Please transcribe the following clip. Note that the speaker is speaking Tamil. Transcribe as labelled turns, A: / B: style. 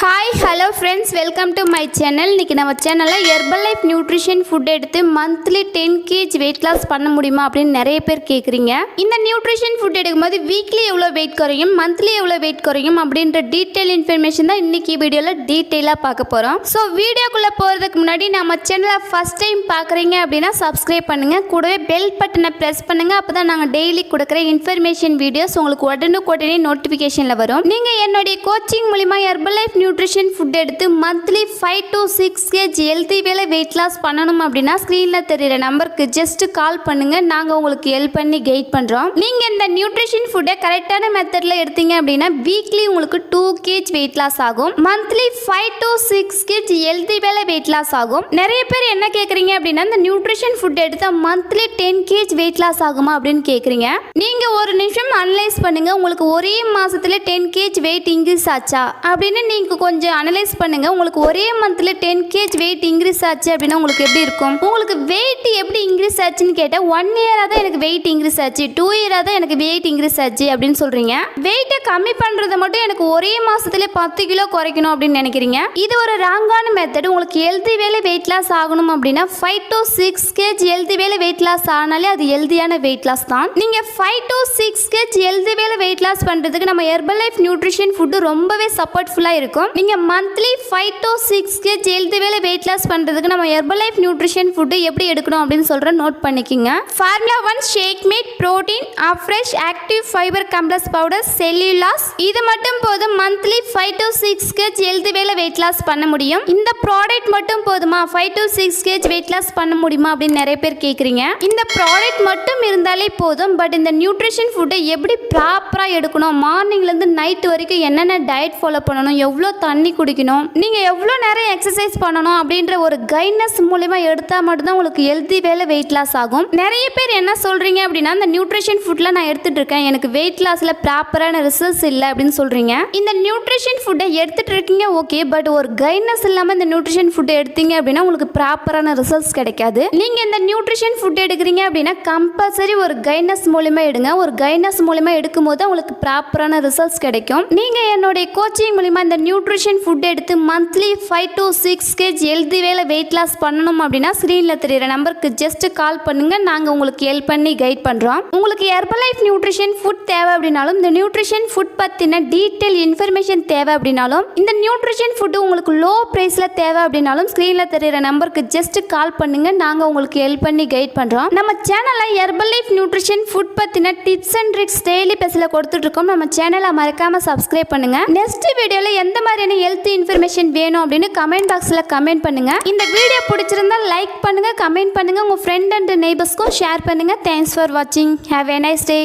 A: Hi hello friends, welcome to my channel. இன்றைக்கி நம்ம சேனலில் ஹெர்பலைஃப் நியூட்ரிஷன் ஃபுட் எடுத்து மந்த்லி 10 kg வெயிட் லாஸ் பண்ண முடியுமா அப்படின்னு நிறைய பேர் கேட்குறீங்க. இந்த நியூட்ரிஷன் ஃபுட் எடுக்கும்போது வீக்லி எவ்வளோ வெயிட் குறையும், மந்த்லி எவ்வளோ வெயிட் குறையும் அப்படின்ற டீட்டெயில் இன்ஃபர்மேஷன் தான் இன்றைக்கி வீடியோவில் டீட்டெயிலாக பார்க்க போகிறோம். ஸோ வீடியோக்குள்ளே போகிறதுக்கு முன்னாடி நம்ம சேனலை ஃபஸ்ட் டைம் பார்க்குறீங்க அப்படின்னா சப்ஸ்கிரைப் பண்ணுங்கள், கூடவே பெல் பட்டனை ப்ரெஸ் பண்ணுங்கள். அப்போ தான் நாங்கள் டெய்லி கொடுக்குற இன்ஃபர்மேஷன் வீடியோஸ் உங்களுக்கு உடனுக்குடனே நோட்டிஃபிகேஷனில் வரும். நீங்கள் என்னுடைய கோச்சிங் மூலிமா ஹெர்பலைஃப் நியூட்ரிஷன் ஃபுட் எடுத்து மந்த்லி 5 to 6 kg ஹெல்த்தி வேலை வெயிட் லாஸ் பண்ணணும் அப்படின்னா ஸ்க்ரீனில் தெரிகிற நம்பருக்கு ஜஸ்ட் கால் பண்ணுங்கள், நாங்கள் உங்களுக்கு ஹெல்ப் பண்ணி கைட் பண்ணுறோம். நீங்கள் இந்த நியூட்ரிஷன் ஃபுட்டை கரெக்டான மெத்தடில் எடுத்தீங்க அப்படின்னா வீக்லி உங்களுக்கு 2 kg வெயிட் லாஸ் ஆகும், மந்த்லி 5 to 6 kg ஹெல்த்தி வேலை வெயிட் லாஸ் ஆகும். நிறைய பேர் என்ன கேட்குறீங்க அப்படின்னா இந்த நியூட்ரிஷன் ஃபுட் எடுத்தால் மந்த்லி 10 kg வெயிட் லாஸ் ஆகுமா அப்படின்னு கேட்குறீங்க. நீங்கள் ஒரு நிமிஷம் அனலைஸ் பண்ணுங்கள், உங்களுக்கு ஒரே மாதத்தில் 10 kg வெயிட் இன்க்ரீஸ் ஆச்சா அப்படின்னு நீங்கள் கொஞ்சம் அனலைஸ் பண்ணுங்க. உங்களுக்கு ஒரே மந்த்ல 10 kg வெயிட் இன்க்ரீஸ் ஆச்சு அப்படின்னா உங்களுக்கு எப்படி இருக்கும்? உங்களுக்கு வெயிட் எப்படி இன்க்ரீஸ் ஆச்சுன்னு கேட்டால் 1 இயராக தான் எனக்கு வெயிட் இன்க்ரீஸ் ஆச்சு, 2 இயராக தான் எனக்கு வெயிட் இன்க்ரீஸ் ஆச்சு அப்படின்னு சொல்றீங்க. வெயிட்டை கம்மி பண்றது மட்டும் எனக்கு ஒரே மாசத்துல 10 கிலோ குறைக்கணும் அப்படின்னு நினைக்கிறீங்க. இது ஒரு ராங்கான மெத்தட். உங்களுக்கு ஹெல்தி வேலை வெயிட் லாஸ் ஆகணும் அப்படின்னா 5 to 6 kg ஹெல்தி வேலை வெயிட் லாஸ் ஆனாலே அது ஹெல்தியான வெயிட் லாஸ் தான். நீங்க 5 to 6 kg ஹெல்தி வேலை வெயிட் லாஸ் பண்றதுக்கு நம்ம ஹெர்பலைஃப் நியூட்ரிஷன் ஃபுட் ரொம்பவே சப்போர்ட்ஃபுல்லா இருக்கும். நீங்க மந்த்லி 5 to 6 kg ஹெல்தி வேலை வெயிட் லாஸ் பண்றதுக்கு நம்ம ஹெர்பலைஃப் நியூட்ரிஷன் ஃபுட் எப்படி எடுக்கணும் அப்படின்னு சொல்றேன், நோட் பண்ணிக்கங்க. Formula 1 shake mate protein fresh active fiber complex powder cellulose. இது மட்டும் போதும் மந்த்லி 5 to 6 kg ஹெல்தி வேலை வெயிட் லாஸ் பண்ண முடியும். இந்த ப்ராடக்ட் மட்டும் போதுமா 5 to 6 kg வெயிட் லாஸ் பண்ண முடியுமா அப்படின்னு நிறைய பேர் கேட்குறீங்க. இந்த ப்ராடக்ட் மட்டும் இருந்தாலே போதும். பட் இந்த நியூட்ரிஷன் ஃபுட்டை எப்படி ப்ராப்பரா எடுக்கணும், மார்னிங்ல இருந்து நைட் வரைக்கும் என்னென்ன டயட் ஃபாலோ பண்ணணும், எவ்வளோ தண்ணி குடிக்கணும், நீங்க எவ்வளோ நேரம் எக்ஸசைஸ் பண்ணணும் அப்படின்ற ஒரு கைட்னஸ் மூலமா எடுத்தா மட்டும்தான் உங்களுக்கு ஹெல்தி வேலை வெயிட் லாஸ் ஆகும். நிறைய பேர் என்ன சொல்றீங்க அப்படின்னா இந்த நியூட்ரிஷன் ஃபுட்ல நான் எடுத்துட்டு இருக்கேன், எனக்கு வெயிட் லாஸ்ல ப்ராப்பரான ரிசல்ட்ஸ் இல்லை அப்படின்னு சொல்றீங்க. இந்த நியூட்ரிஷன் ஃபுட்டை எடுத்துட்டு இருக்கீங்க ஓகே, பட் ஒரு கைட்னஸ் இல்லாம இந்த நியூட்ரிஷன் ஃபுட்டை எடுத்தீங்க அப்படின்னா உங்களுக்கு ப்ராப்பரான ரிசல்ட்ஸ் கிடைக்காது. நீங்க இந்த நியூட்ரிஷன் ஃபுட் எடுக்கிறீங்க அப்படின்னா கம்பல்சரி ஒரு கைட்னஸ் மூலமா எடுங்க. ஒரு கைட்னஸ் மூலமா எடுக்கும் போது உங்களுக்கு ப்ராப்பரான ரிசல்ட்ஸ் கிடைக்கும். நீங்க என்னுடைய கோச்சிங் மூலமா இந்த நியூட்ரிஷன் ஃபுட் எடுத்து மந்த்லி 5 to 6 kg ஹெல்தி வேலை வெயிட் லாஸ் பண்ணணும் அப்படின்னா ஸ்க்ரீனில் தெரிகிற நம்பருக்கு ஜஸ்ட் கால் பண்ணுங்க, நாங்கள் உங்களுக்கு ஹெல்ப் பண்ணி கைட் பண்ணுறோம். உங்களுக்கு ஹெர்பலைஃப் நியூட்ரிஷன் ஃபுட் தேவை அப்படின்னாலும் இந்த நியூட்ரிஷன் ஃபுட் பற்றின டீட்டெயில் இன்ஃபர்மேஷன் தேவை அப்படின்னாலும் இந்த நியூட்ரிஷன் ஃபுட்டு உங்களுக்கு லோ ப்ரைஸில் தேவை அப்படின்னாலும் ஸ்க்ரீனில் தெரிகிற நம்பருக்கு ஜஸ்ட் கால் பண்ணுங்க, நாங்கள் உங்களுக்கு ஹெல்ப் பண்ணி கைட் பண்ணுறோம். நம்ம சேனலில் ஹெர்பலைஃப் நியூட்ரிஷன் ஃபுட் பற்றின டிப்ஸ் அண்ட் ட்ரிக்ஸ் டெய்லி பேசில் கொடுத்துட்ருக்கோம். நம்ம சேனலை மறக்காமல் சப்ஸ்கிரைப் பண்ணுங்க. நெக்ஸ்ட் வீடியோவில் எந்த மாதிரியான ஹெல்த் இன்ஃபர்மேஷன் வேணும் அப்படின்னு கமெண்ட் பாக்ஸ்ல கமெண்ட் பண்ணுங்க. இந்த வீடியோ பிடிச்சிருந்தா லைக் பண்ணுங்க, கமெண்ட் பண்ணுங்க, உங்க ஃப்ரெண்ட் அண்ட் நெய்பர்ஸ்க்கும் ஷேர் பண்ணுங்க. தேங்க்ஸ் ஃபார் வாட்சிங். Have a nice day.